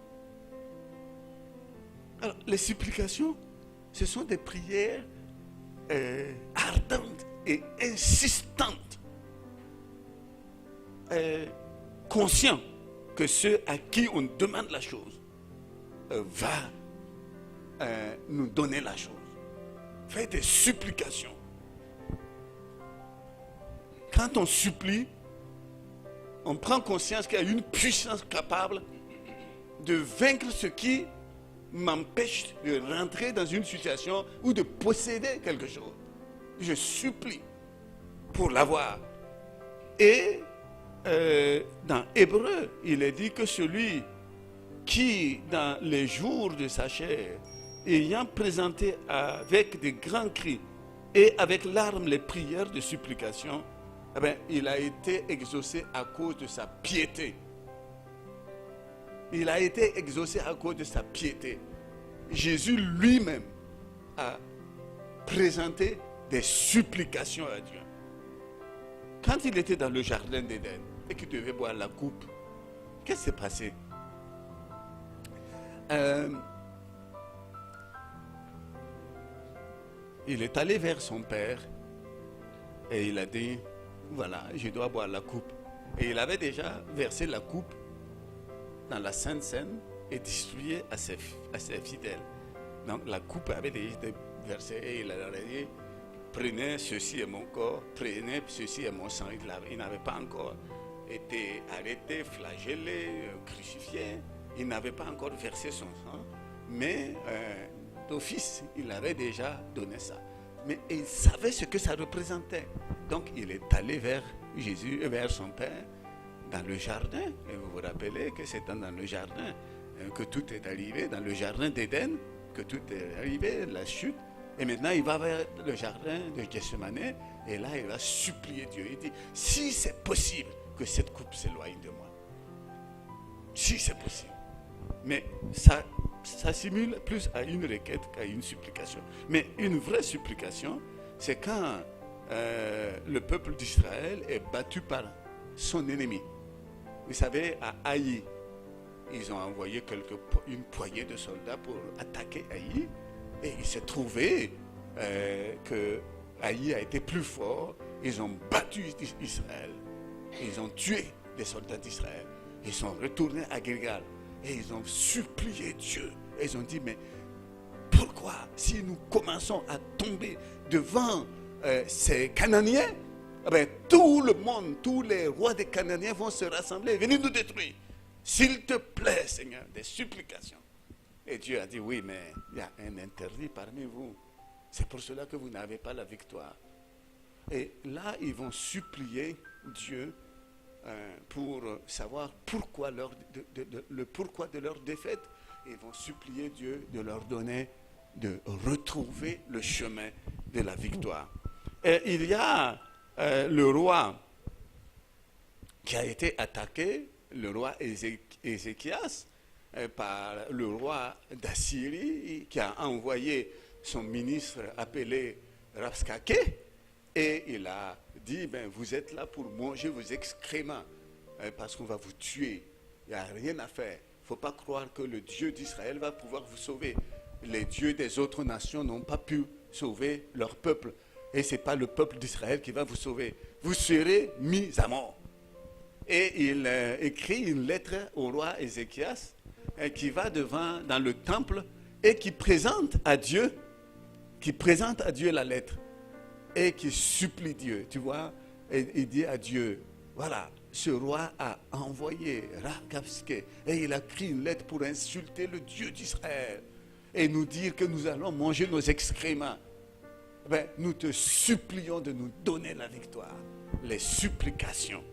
Alors, les supplications, ce sont des prières ardentes et insistantes, conscients que ceux à qui on demande la chose va nous donner la chose. Faire des supplications. Quand on supplie, on prend conscience qu'il y a une puissance capable de vaincre ce qui m'empêche de rentrer dans une situation ou de posséder quelque chose. Je supplie pour l'avoir. Et dans Hébreu, il est dit que celui qui, dans les jours de sa chair, ayant présenté avec de grands cris et avec larmes les prières de supplication, eh bien, il a été exaucé à cause de sa piété. Il a été exaucé à cause de sa piété. Jésus lui-même a présenté des supplications à Dieu. Quand il était dans le jardin d'Éden et qu'il devait boire la coupe, qu'est-ce qui s'est passé? Il est allé vers son père et il a dit, voilà, je dois boire la coupe. Et il avait déjà versé la coupe dans la Sainte Seine et distribué à ses fidèles. Donc la coupe avait déjà été versée et il leur a dit, prenez ceci est mon corps, prenez ceci est mon sang. Il n'avait pas encore été arrêté, flagellé, crucifié. Il n'avait pas encore versé son sang. Mais d'office, il avait déjà donné ça. Mais il savait ce que ça représentait. Donc il est allé vers Jésus, vers son Père, dans le jardin. Et vous vous rappelez que c'est dans le jardin que tout est arrivé, dans le jardin d'Éden, que tout est arrivé, la chute. Et maintenant, il va vers le jardin de Gethsemane, et là, il va supplier Dieu. Il dit, si c'est possible que cette coupe s'éloigne de moi. Si c'est possible. Mais ça simule plus à une requête qu'à une supplication. Mais une vraie supplication, c'est quand le peuple d'Israël est battu par son ennemi. Vous savez, à Haï, ils ont envoyé une poignée de soldats pour attaquer Haï. Et il s'est trouvé que Haï a été plus fort. Ils ont battu Israël. Ils ont tué des soldats d'Israël. Ils sont retournés à Gilgal. Et ils ont supplié Dieu. Et ils ont dit, mais pourquoi, si nous commençons à tomber devant ces Cananéens, eh bien, tout le monde, tous les rois des Cananéens vont se rassembler et venir nous détruire. S'il te plaît, Seigneur, des supplications. Et Dieu a dit, oui, mais il y a un interdit parmi vous. C'est pour cela que vous n'avez pas la victoire. Et là, ils vont supplier Dieu pour savoir pourquoi le pourquoi de leur défaite. Ils vont supplier Dieu de leur donner, de retrouver le chemin de la victoire. Et il y a le roi qui a été attaqué, le roi Ézéchias, par le roi d'Assyrie, qui a envoyé son ministre appelé Rabshakeh, et il a dit, vous êtes là pour manger vos excréments, parce qu'on va vous tuer. Il n'y a rien à faire. Il ne faut pas croire que le Dieu d'Israël va pouvoir vous sauver. Les dieux des autres nations n'ont pas pu sauver leur peuple. Et ce n'est pas le peuple d'Israël qui va vous sauver. Vous serez mis à mort. Et il écrit une lettre au roi Ézéchias qui va dans le temple et qui présente à Dieu la lettre et qui supplie Dieu. Tu vois, et il dit à Dieu, voilà, ce roi a envoyé Rabshakeh et il a écrit une lettre pour insulter le Dieu d'Israël et nous dire que nous allons manger nos excréments. Nous te supplions de nous donner la victoire. Les supplications.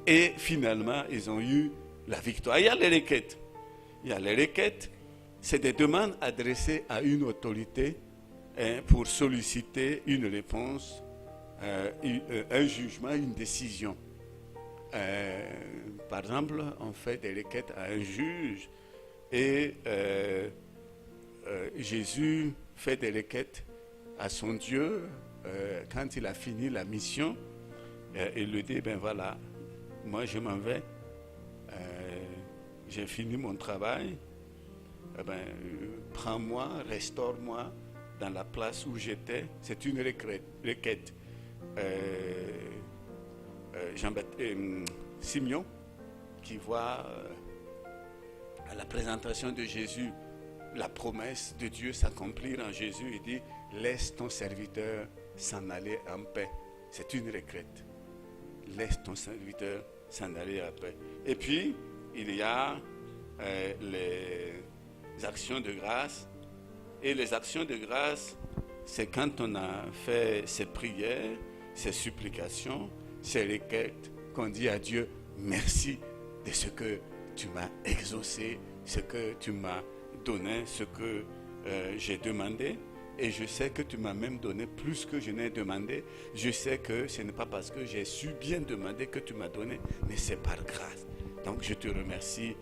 Et finalement, ils ont eu la victoire. Il y a les requêtes. C'est des demandes adressées à une autorité pour solliciter une réponse, un jugement, une décision. Par exemple, on fait des requêtes à un juge et Jésus fait des requêtes à son Dieu quand il a fini la mission. Il lui dit, voilà, moi je m'en vais, j'ai fini mon travail, prends-moi, restaure-moi dans la place où j'étais. C'est une requête. Simeon, qui voit à la présentation de Jésus la promesse de Dieu s'accomplir en Jésus, il dit, laisse ton serviteur s'en aller en paix. C'est une requête. Laisse ton serviteur s'en aller en paix. Et puis, il y a les actions de grâce. Et les actions de grâce, c'est quand on a fait ses prières, ses supplications, ses requêtes, qu'on dit à Dieu, merci de ce que tu m'as exaucé, ce que tu m'as donné, ce que j'ai demandé. Et je sais que tu m'as même donné plus que je n'ai demandé. Je sais que ce n'est pas parce que j'ai su bien demander que tu m'as donné, mais c'est par grâce. Donc je te remercie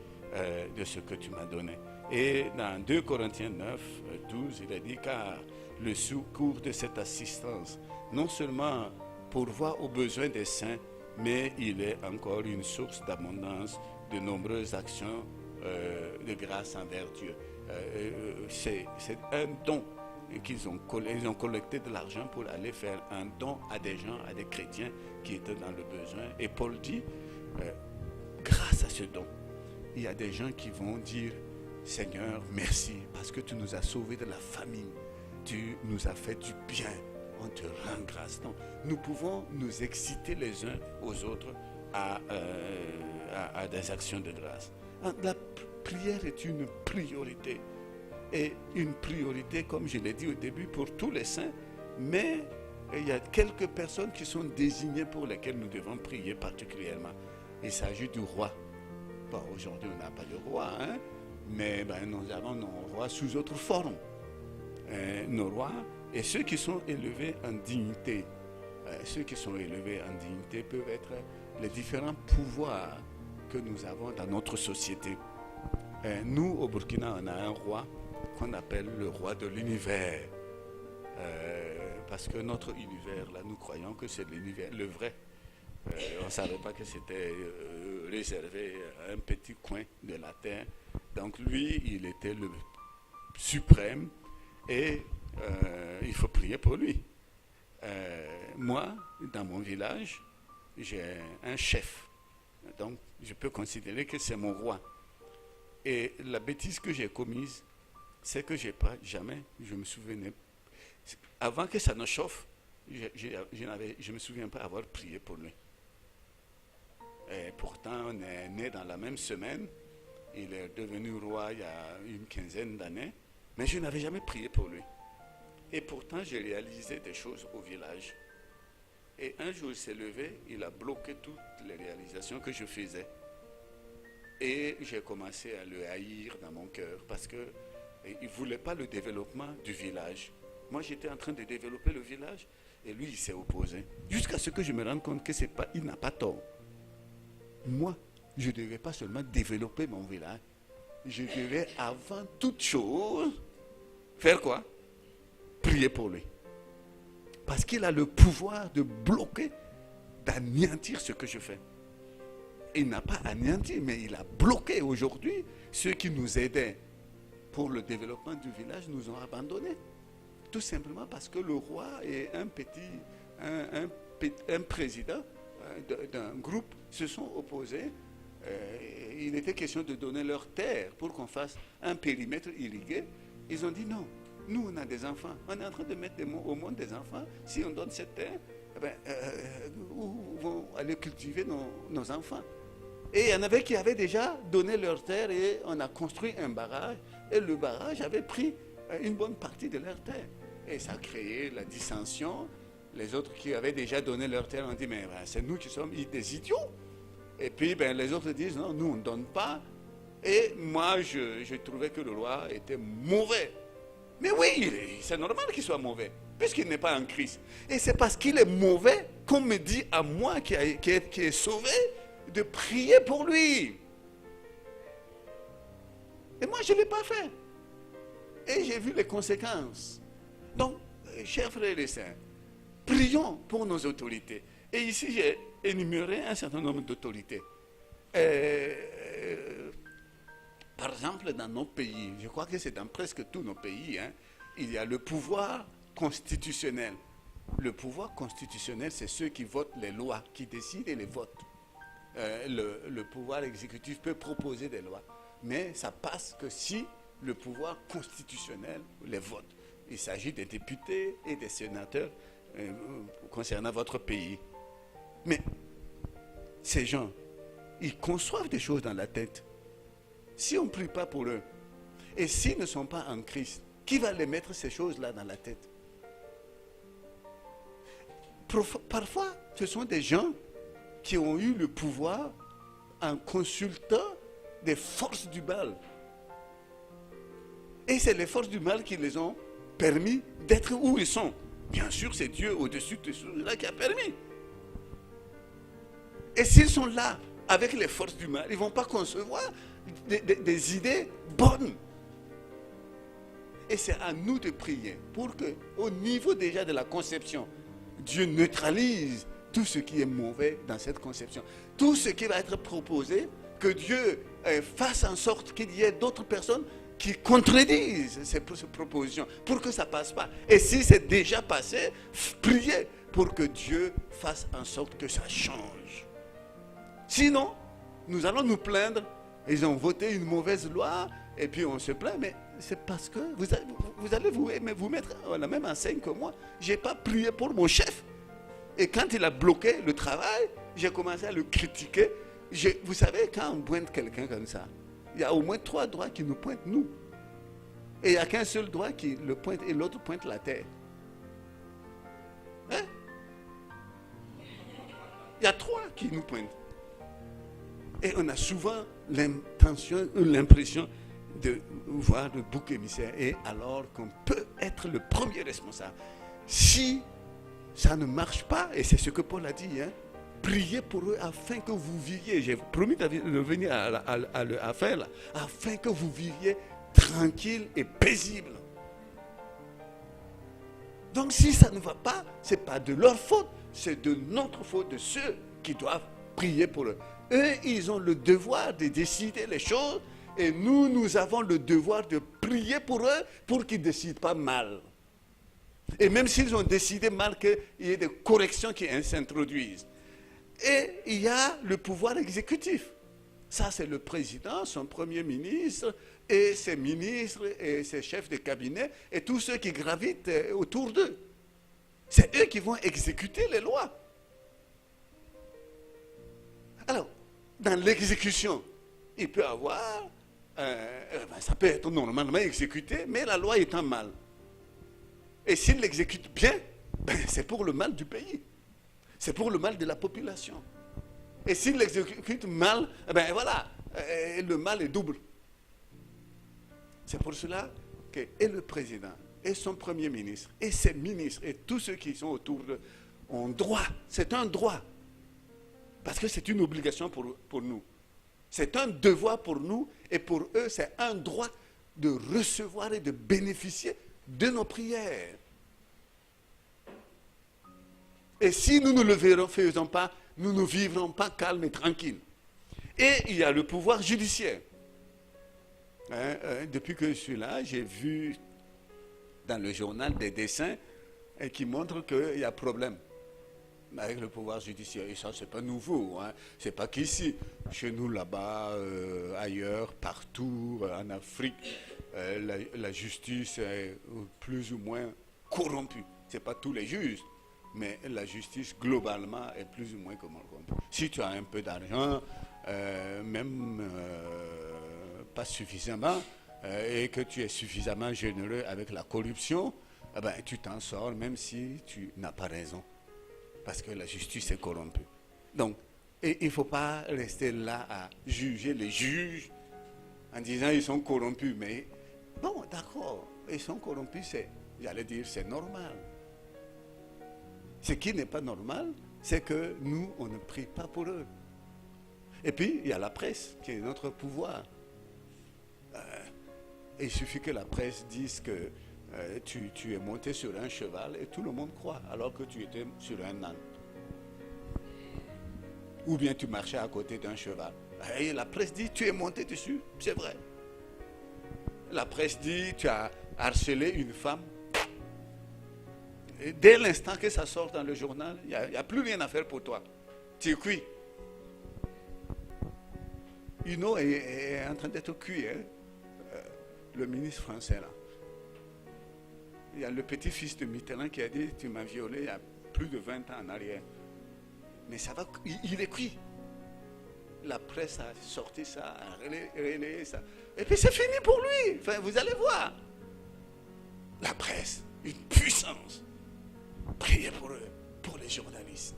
de ce que tu m'as donné. Et dans 2 Corinthiens 9, 12, il a dit, car le secours de cette assistance, non seulement pourvoit aux besoins des saints, mais il est encore une source d'abondance de nombreuses actions de grâce envers Dieu. C'est un don qu'ils ont collecté de l'argent pour aller faire un don à des gens, à des chrétiens qui étaient dans le besoin. Et Paul dit, grâce à ce don, il y a des gens qui vont dire, Seigneur, merci, parce que tu nous as sauvés de la famine, tu nous as fait du bien, on te rend grâce. Donc, nous pouvons nous exciter les uns aux autres à des actions de grâce. La prière est une priorité. Et une priorité, comme je l'ai dit au début, pour tous les saints, mais il y a quelques personnes qui sont désignées pour lesquelles nous devons prier particulièrement. Il s'agit du roi. Bon, aujourd'hui, on n'a pas de roi, mais nous avons nos rois sous autre forme. Nos rois et ceux qui sont élevés en dignité. Ceux qui sont élevés en dignité peuvent être les différents pouvoirs que nous avons dans notre société. Nous, au Burkina, on a un roi qu'on appelle le roi de l'univers. Parce que notre univers, là, nous croyons que c'est l'univers, le vrai. On ne savait pas que c'était réservé à un petit coin de la terre. Donc lui, il était le suprême et il faut prier pour lui. Moi, dans mon village, j'ai un chef. Donc, je peux considérer que c'est mon roi. Et la bêtise que j'ai commise, c'est que je me souvenais, avant que ça ne chauffe, je ne me souviens pas avoir prié pour lui. Et pourtant, on est né dans la même semaine. Il est devenu roi il y a une quinzaine d'années, mais je n'avais jamais prié pour lui. Et pourtant, j'ai réalisé des choses au village. Et un jour, il s'est levé, il a bloqué toutes les réalisations que je faisais. Et j'ai commencé à le haïr dans mon cœur parce qu'il ne voulait pas le développement du village. Moi, j'étais en train de développer le village et lui, il s'est opposé. Jusqu'à ce que je me rende compte que il n'a pas tort. Moi, je ne devais pas seulement développer mon village. Je devais, avant toute chose, faire quoi? Prier pour lui. Parce qu'il a le pouvoir de bloquer, d'anéantir ce que je fais. Il n'a pas anéanti, mais il a bloqué aujourd'hui ceux qui nous aidaient pour le développement du village, nous ont abandonnés. Tout simplement parce que le roi et un président d'un groupe se sont opposés. Il était question de donner leur terre pour qu'on fasse un périmètre irrigué. Ils ont dit non, nous on a des enfants, on est en train de mettre au monde des enfants. Si on donne cette terre, où vont aller cultiver nos enfants? Et il y en avait qui avaient déjà donné leur terre et on a construit un barrage. Et le barrage avait pris une bonne partie de leur terre. Et ça a créé la dissension. Les autres qui avaient déjà donné leur terre ont dit, mais c'est nous qui sommes des idiots. Et puis les autres disent, non, nous on ne donne pas. Et moi, je trouvais que le roi était mauvais. Mais oui, c'est normal qu'il soit mauvais, puisqu'il n'est pas en Christ. Et c'est parce qu'il est mauvais qu'on me dit à moi qui est sauvé, de prier pour lui. Et moi, je ne l'ai pas fait. Et j'ai vu les conséquences. Donc, chers frères et sœurs, prions pour nos autorités. Et ici, j'ai énuméré un certain nombre d'autorités. Par exemple, dans nos pays, je crois que c'est dans presque tous nos pays, il y a le pouvoir constitutionnel. Le pouvoir constitutionnel, c'est ceux qui votent les lois, qui décident et les votent. Le pouvoir exécutif peut proposer des lois, mais ça passe que si le pouvoir constitutionnel les vote. Il s'agit des députés et des sénateurs concernant votre pays. Mais ces gens, ils conçoivent des choses dans la tête. Si on ne prie pas pour eux, et s'ils ne sont pas en Christ, qui va les mettre ces choses-là dans la tête? Parfois, ce sont des gens qui ont eu le pouvoir en consultant des forces du mal. Et c'est les forces du mal qui les ont permis d'être où ils sont. Bien sûr, c'est Dieu au-dessus de cela qui a permis. Et s'ils sont là avec les forces du mal, ils ne vont pas concevoir des idées bonnes. Et c'est à nous de prier pour que, au niveau déjà de la conception, Dieu neutralise tout ce qui est mauvais dans cette conception. Tout ce qui va être proposé, que Dieu fasse en sorte qu'il y ait d'autres personnes qui contredisent ces propositions pour que ça ne passe pas. Et si c'est déjà passé, priez pour que Dieu fasse en sorte que ça change. Sinon, nous allons nous plaindre. Ils ont voté une mauvaise loi et puis on se plaint, mais c'est parce que vous allez vous mettre à la même enseigne que moi. Je n'ai pas prié pour mon chef. Et quand il a bloqué le travail, j'ai commencé à le critiquer. Vous savez, quand on pointe quelqu'un comme ça, il y a au moins 3 doigts qui nous pointent, nous. Et il n'y a qu'un seul doigt qui le pointe et l'autre pointe la terre. Hein? Il y a 3 qui nous pointent. Et on a souvent l'impression de voir le bouc émissaire. Et alors qu'on peut être le premier responsable. Si ça ne marche pas, et c'est ce que Paul a dit, priez pour eux afin que vous viviez. J'ai promis de revenir à l'affaire là, afin que vous viviez tranquille et paisible. Donc si ça ne va pas, ce n'est pas de leur faute, c'est de notre faute, de ceux qui doivent prier pour eux. Eux, ils ont le devoir de décider les choses et nous avons le devoir de prier pour eux pour qu'ils ne décident pas mal. Et même s'ils ont décidé mal, qu'il y ait des corrections qui s'introduisent. Et il y a le pouvoir exécutif. Ça, c'est le président, son premier ministre, et ses ministres, et ses chefs de cabinet, et tous ceux qui gravitent autour d'eux. C'est eux qui vont exécuter les lois. Alors, dans l'exécution, il peut y avoir, ça peut être normalement exécuté, mais la loi étant mal. Et s'il l'exécute bien, c'est pour le mal du pays. C'est pour le mal de la population. Et s'il l'exécute mal, ben voilà, le mal est double. C'est pour cela que et le président, et son premier ministre, et ses ministres, et tous ceux qui sont autour d'eux, ont droit. C'est un droit. Parce que c'est une obligation pour nous. C'est un devoir pour nous, et pour eux, c'est un droit de recevoir et de bénéficier de nos prières. Et si nous ne le faisons pas, nous ne vivrons pas calmes et tranquilles. Et il y a le pouvoir judiciaire. Depuis que je suis là, j'ai vu dans le journal des dessins qui montrent qu'il y a problème avec le pouvoir judiciaire. Et ça, c'est pas nouveau. C'est pas qu'ici. Chez nous, là-bas, ailleurs, partout, en Afrique, la justice est plus ou moins corrompue. C'est pas tous les juges, mais la justice, globalement, est plus ou moins corrompue. Si tu as un peu d'argent, même pas suffisamment, et que tu es suffisamment généreux avec la corruption, tu t'en sors même si tu n'as pas raison. Parce que la justice est corrompue. Donc, il ne faut pas rester là à juger les juges en disant ils sont corrompus. Mais bon, d'accord, ils sont corrompus, j'allais dire, c'est normal. Ce qui n'est pas normal, c'est que nous, on ne prie pas pour eux. Et puis, il y a la presse, qui est notre pouvoir. Il suffit que la presse dise que tu es monté sur un cheval et tout le monde croit, alors que tu étais sur un âne. Ou bien tu marchais à côté d'un cheval. Et la presse dit, tu es monté dessus, c'est vrai. La presse dit, tu as harcelé une femme. Et dès l'instant que ça sort dans le journal, il n'y a plus rien à faire pour toi. Tu es cuit. Huno est en train d'être cuit, le ministre français là. Il y a le petit-fils de Mitterrand qui a dit, tu m'as violé il y a plus de 20 ans en arrière. Mais ça va, il est cuit. La presse a sorti ça, a relayé ça. Et puis c'est fini pour lui. Enfin, vous allez voir. La presse, une puissance. Priez pour eux, pour les journalistes.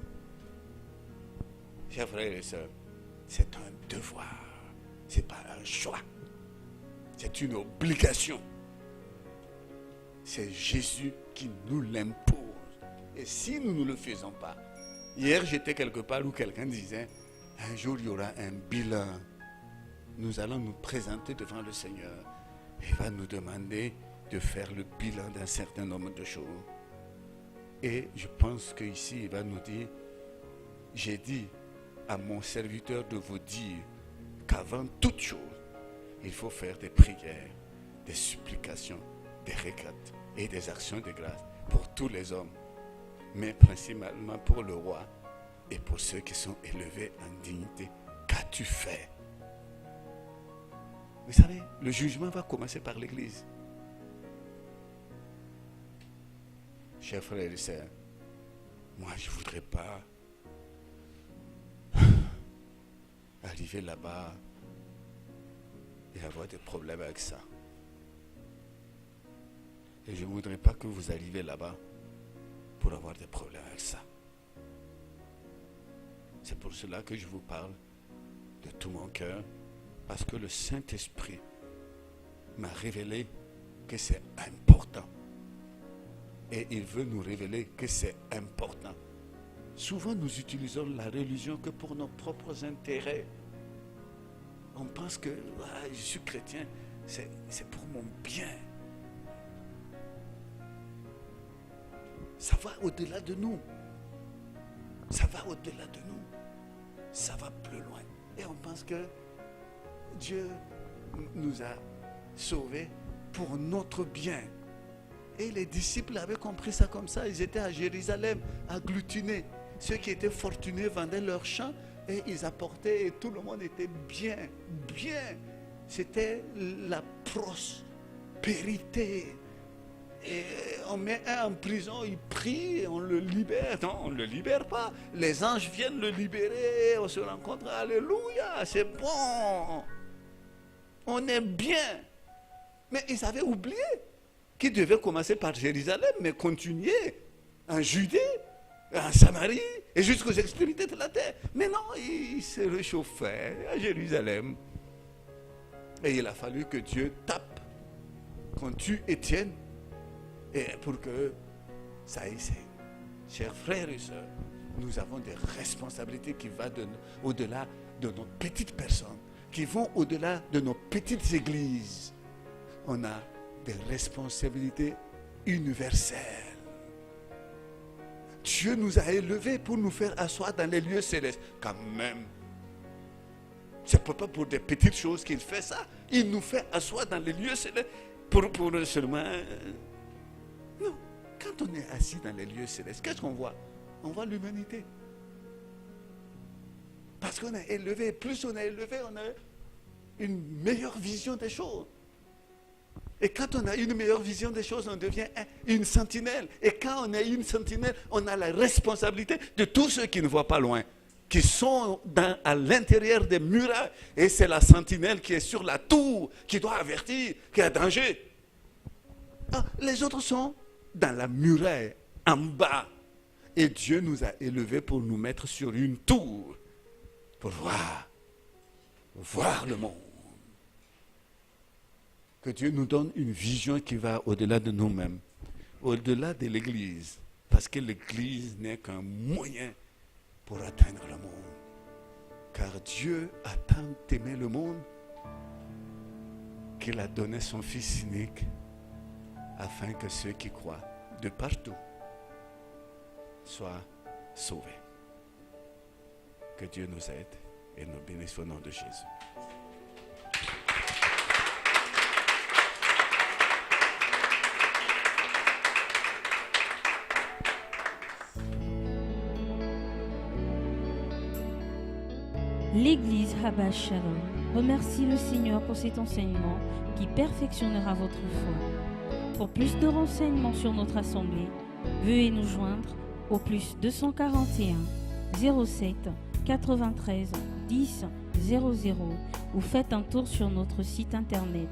Chers frères et sœurs, c'est un devoir. Ce n'est pas un choix. C'est une obligation. C'est Jésus qui nous l'impose. Et si nous ne le faisons pas, hier j'étais quelque part où quelqu'un disait, un jour il y aura un bilan. Nous allons nous présenter devant le Seigneur. Il va nous demander de faire le bilan d'un certain nombre de choses. Et je pense qu'ici il va nous dire, j'ai dit à mon serviteur de vous dire qu'avant toute chose, il faut faire des prières, des supplications, des requêtes et des actions de grâce pour tous les hommes, mais principalement pour le roi et pour ceux qui sont élevés en dignité. Qu'as-tu fait? Vous savez, le jugement va commencer par l'Église. Chers frères et sœurs, moi je ne voudrais pas arriver là-bas et avoir des problèmes avec ça. Et je ne voudrais pas que vous arriviez là-bas pour avoir des problèmes avec ça. C'est pour cela que je vous parle de tout mon cœur, parce que le Saint-Esprit m'a révélé que c'est important. Et il veut nous révéler que c'est important. Souvent, nous utilisons la religion que pour nos propres intérêts. On pense que je suis chrétien, c'est pour mon bien. Ça va au-delà de nous. Ça va au-delà de nous. Ça va plus loin. Et on pense que Dieu nous a sauvés pour notre bien. Et les disciples avaient compris ça comme ça. Ils étaient à Jérusalem, agglutinés. Ceux qui étaient fortunés vendaient leurs champs et ils apportaient et tout le monde était bien, bien. C'était la prospérité. Et on met un en prison, il prie, et on le libère. Non, on ne le libère pas. Les anges viennent le libérer, on se rencontre, alléluia, c'est bon. On est bien. Mais ils avaient oublié qu'ils devaient commencer par Jérusalem, mais continuer en Judée, en Samarie et jusqu'aux extrémités de la terre. Mais non, il se réchauffait à Jérusalem. Et il a fallu que Dieu tape, qu'on tue Étienne, et pour que ça essaie. Chers frères et sœurs, nous avons des responsabilités qui vont au-delà de nos petites personnes, qui vont au-delà de nos petites églises. On a des responsabilités universelles. Dieu nous a élevés pour nous faire asseoir dans les lieux célestes. Quand même, ce n'est pas pour des petites choses qu'il fait ça. Il nous fait asseoir dans les lieux célestes pour seulement... Non, quand on est assis dans les lieux célestes, qu'est-ce qu'on voit? On voit l'humanité. Parce qu'on est élevé, plus on est élevé, on a une meilleure vision des choses. Et quand on a une meilleure vision des choses, on devient une sentinelle. Et quand on est une sentinelle, on a la responsabilité de tous ceux qui ne voient pas loin, qui sont à l'intérieur des murailles. Et c'est la sentinelle qui est sur la tour, qui doit avertir qu'il y a danger. Ah, les autres sont dans la muraille, en bas. Et Dieu nous a élevés pour nous mettre sur une tour, pour voir le monde. Que Dieu nous donne une vision qui va au-delà de nous-mêmes, au-delà de l'Église, parce que l'Église n'est qu'un moyen pour atteindre le monde. Car Dieu a tant aimé le monde qu'il a donné son Fils unique afin que ceux qui croient de partout soient sauvés. Que Dieu nous aide et nous bénisse au nom de Jésus. L'Église Habas Shalom remercie le Seigneur pour cet enseignement qui perfectionnera votre foi. Pour plus de renseignements sur notre assemblée, veuillez nous joindre au +241 07 93 10 00 ou faites un tour sur notre site internet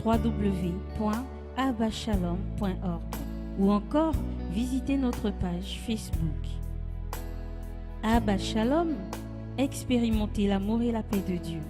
www.habashalom.org ou encore visitez notre page Facebook. Habas Shalom, expérimentez l'amour et la paix de Dieu.